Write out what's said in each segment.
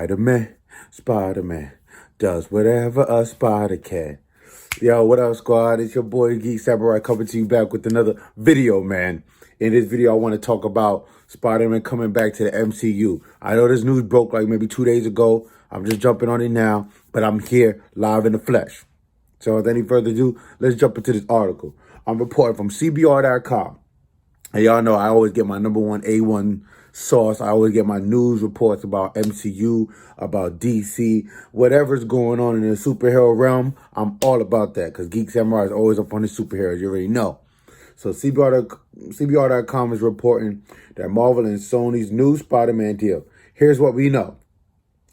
Spider-Man, Spider-Man does whatever a spider can. Yo, what up, squad? It's your boy Geek Samurai coming to you back with another video, man. In this video, I want to talk about Spider-Man coming back to the MCU. I know this news broke like maybe 2 days ago. I'm just jumping on it now, but I'm here live in the flesh. So without any further ado, let's jump into this article. I'm reporting from CBR.com. And y'all know I always get my number one A1 source. I always get my news reports about MCU, about DC, whatever's going on in the superhero realm. I'm all about that because Geek Samurai is always up on the superheroes. You already know. So CBR.com is reporting that Marvel and Sony's new Spider-Man deal. Here's what we know.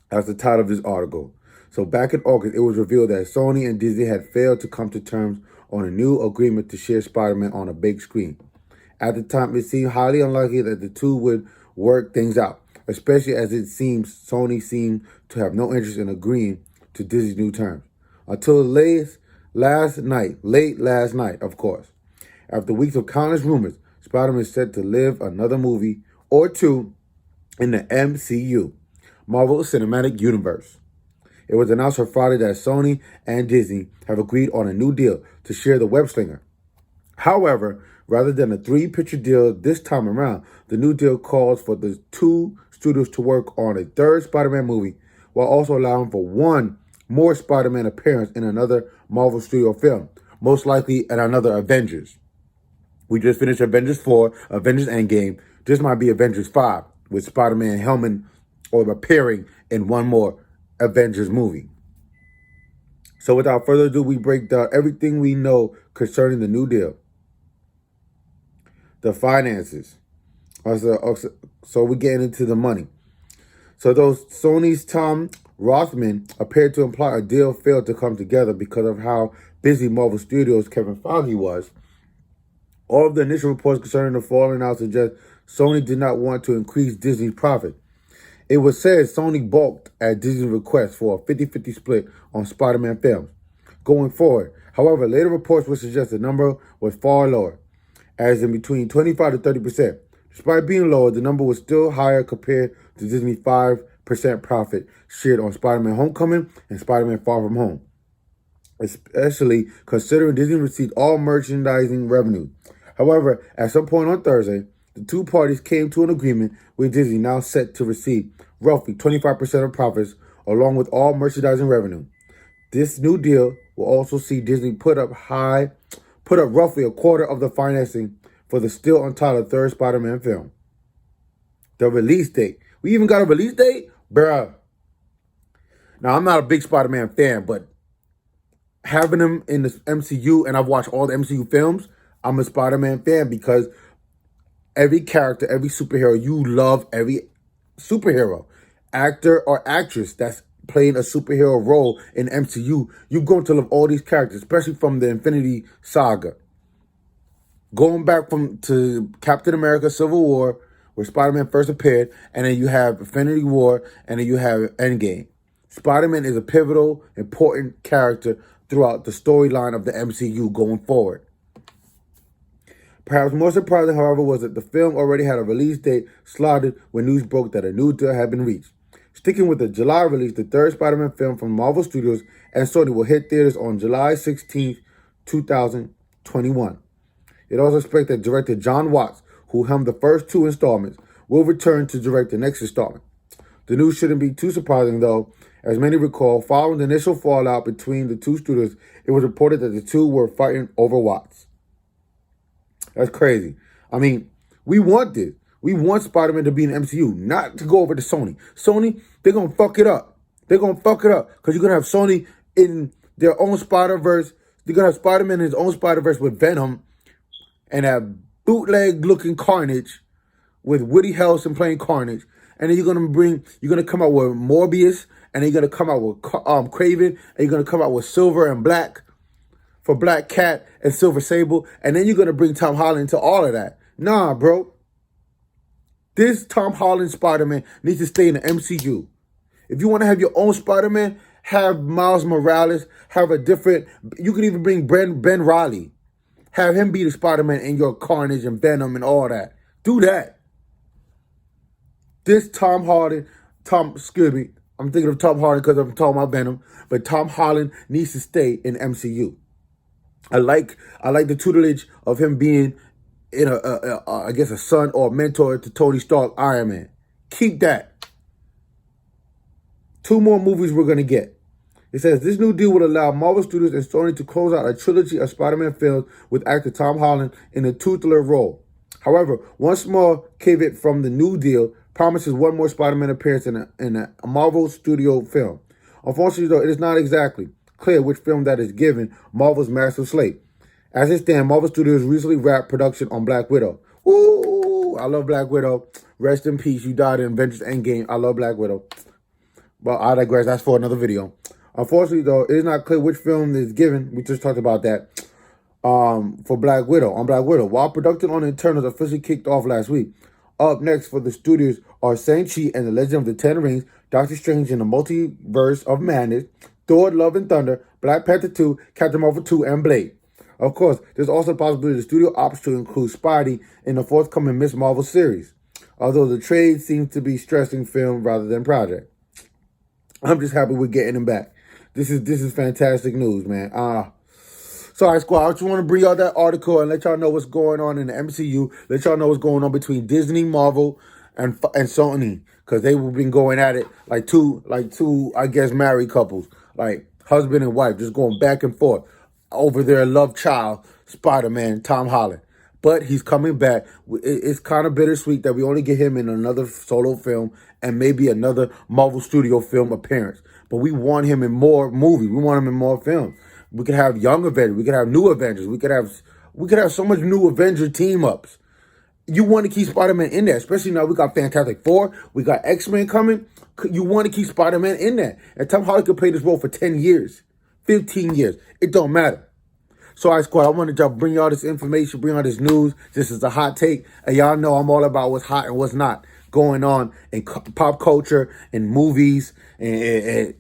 That's the title of this article. So back in August, it was revealed that Sony and Disney had failed to come to terms on a new agreement to share Spider-Man on a big screen. At the time, it seemed highly unlikely that the two would work things out, especially as it seems Sony seemed to have no interest in agreeing to Disney's new terms. Until late last night, of course. After weeks of countless rumors, Spider-Man is set to live another movie or two in the MCU, Marvel Cinematic Universe. It was announced on Friday that Sony and Disney have agreed on a new deal to share the web slinger. However, rather than a 3-picture deal this time around, the new deal calls for the two studios to work on a third Spider-Man movie while also allowing for one more Spider-Man appearance in another Marvel studio film, most likely in another Avengers. We just finished Avengers 4, Avengers Endgame. This might be Avengers 5 with Spider-Man helmet or appearing in one more Avengers movie. So without further ado, we break down everything we know concerning the new deal. The finances. So we're getting into the money. So those Sony's Tom Rothman appeared to imply a deal failed to come together because of how busy Marvel Studios' Kevin Feige was. All of the initial reports concerning the falling out suggest Sony did not want to increase Disney's profit. It was said Sony balked at Disney's request for a 50-50 split on Spider-Man films going forward. However, later reports would suggest the number was far lower, as in between 25 to 30%. Despite being lower, the number was still higher compared to Disney's 5% profit shared on Spider-Man Homecoming and Spider-Man Far From Home, especially considering Disney received all merchandising revenue. However, at some point on Thursday, the two parties came to an agreement with Disney now set to receive roughly 25% of profits along with all merchandising revenue. This new deal will also see Disney put up roughly a quarter of the financing for the still untitled third Spider-Man film. The release date. We even got a release date? Bruh. Now, I'm not a big Spider-Man fan, but having him in the MCU, and I've watched all the MCU films, I'm a Spider-Man fan because every character, every superhero, you love every superhero, actor or actress that's playing a superhero role in MCU. You're going to love all these characters, especially from the Infinity Saga. Going back to Captain America Civil War, where Spider-Man first appeared, and then you have Infinity War, and then you have Endgame. Spider-Man is a pivotal, important character throughout the storyline of the MCU going forward. Perhaps more surprising, however, was that the film already had a release date slotted when news broke that a new deal had been reached. Sticking with the July release, the third Spider-Man film from Marvel Studios and Sony will hit theaters on July 16th, 2021. It also expects that director John Watts, who helmed the first two installments, will return to direct the next installment. The news shouldn't be too surprising, though. As many recall, following the initial fallout between the two studios, it was reported that the two were fighting over Watts. That's crazy. I mean, we want this. We want Spider-Man to be in the MCU, not to go over to Sony. Sony, they're going to fuck it up. They're going to fuck it up because you're going to have Sony in their own Spider-Verse. You're going to have Spider-Man in his own Spider-Verse with Venom and have bootleg-looking Carnage with Woody Harrelson playing Carnage. And then you're going to come out with Morbius, and then you're going to come out with Kraven, and you're going to come out with Silver and Black for Black Cat and Silver Sable, and then you're going to bring Tom Holland into all of that. Nah, bro. This Tom Holland Spider-Man needs to stay in the MCU. If you want to have your own Spider-Man, have Miles Morales, you can even bring Ben Reilly. Have him be the Spider-Man in your Carnage and Venom and all that. Do that. This I'm thinking of Tom Holland because I'm talking about Venom, but Tom Holland needs to stay in MCU. I like the tutelage of him being in I guess a son or a mentor to Tony Stark, Iron Man. Keep that. 2 more movies we're gonna get. It says this new deal will allow Marvel Studios and Sony to close out a trilogy of Spider-Man films with actor Tom Holland in a tutelar role. However, one small caveat from the new deal promises one more Spider-Man appearance in a Marvel Studio film. Unfortunately, though, it is not exactly clear which film that is given Marvel's massive slate. As it stands, Marvel Studios recently wrapped production on Black Widow. Ooh, I love Black Widow. Rest in peace. You died in Avengers Endgame. I love Black Widow. But I digress. That's for another video. Unfortunately, though, it is not clear which film is given. We just talked about that. For Black Widow. While production on Eternals officially kicked off last week, up next for the studios are Shang-Chi and the Legend of the Ten Rings, Doctor Strange in the Multiverse of Madness, Thor: Love and Thunder, Black Panther 2, Captain Marvel 2, and Blade. Of course, there's also the possibility the studio opts to include Spidey in the forthcoming Miss Marvel series, although the trade seems to be stressing film rather than project. I'm just happy we're getting him back. This is fantastic news, man. So, all right, squad, I just want to bring y'all that article and let y'all know what's going on in the MCU. Let y'all know what's going on between Disney, Marvel, and Sony, because they've been going at it like two, I guess, married couples, like husband and wife, just going back and forth over their love child, Spider-Man, Tom Holland. But he's coming back. It's kind of bittersweet that we only get him in another solo film and maybe another Marvel Studio film appearance. But we want him in more movies. We want him in more films. We could have young Avengers. We could have new Avengers. We could have so much new Avenger team ups. You want to keep Spider-Man in there, especially now we got Fantastic Four. We got X-Men coming. You want to keep Spider-Man in there. And Tom Holland could play this role for 10 years, 15 years. It don't matter. So, all right, squad, I wanted to bring y'all this information, bring y'all this news. This is a hot take. And y'all know I'm all about what's hot and what's not going on in pop culture, in movies, and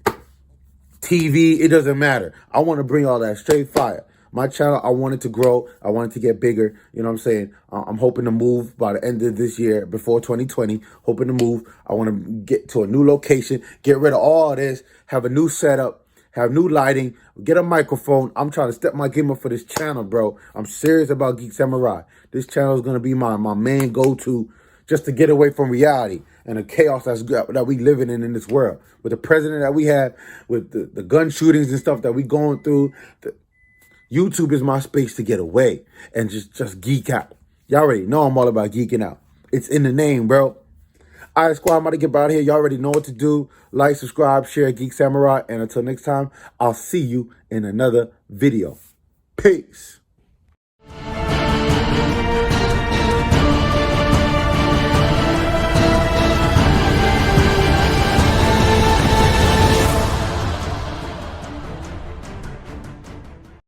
TV. It doesn't matter. I want to bring all that straight fire. My channel, I want it to grow. I want it to get bigger. You know what I'm saying? I'm hoping to move by the end of this year, before 2020. Hoping to move. I want to get to a new location, get rid of all this, have a new setup, have new lighting, get a microphone. I'm trying to step my game up for this channel, bro. I'm serious about Geek Samurai. This channel is going to be my main go-to just to get away from reality and the chaos that we living in this world. With the president that we have, with the gun shootings and stuff that we going through, YouTube is my space to get away and just geek out. Y'all already know I'm all about geeking out. It's in the name, bro. All right, squad, I'm about to get out of here. Y'all already know what to do. Like, subscribe, share, Geek Samurai. And until next time, I'll see you in another video. Peace.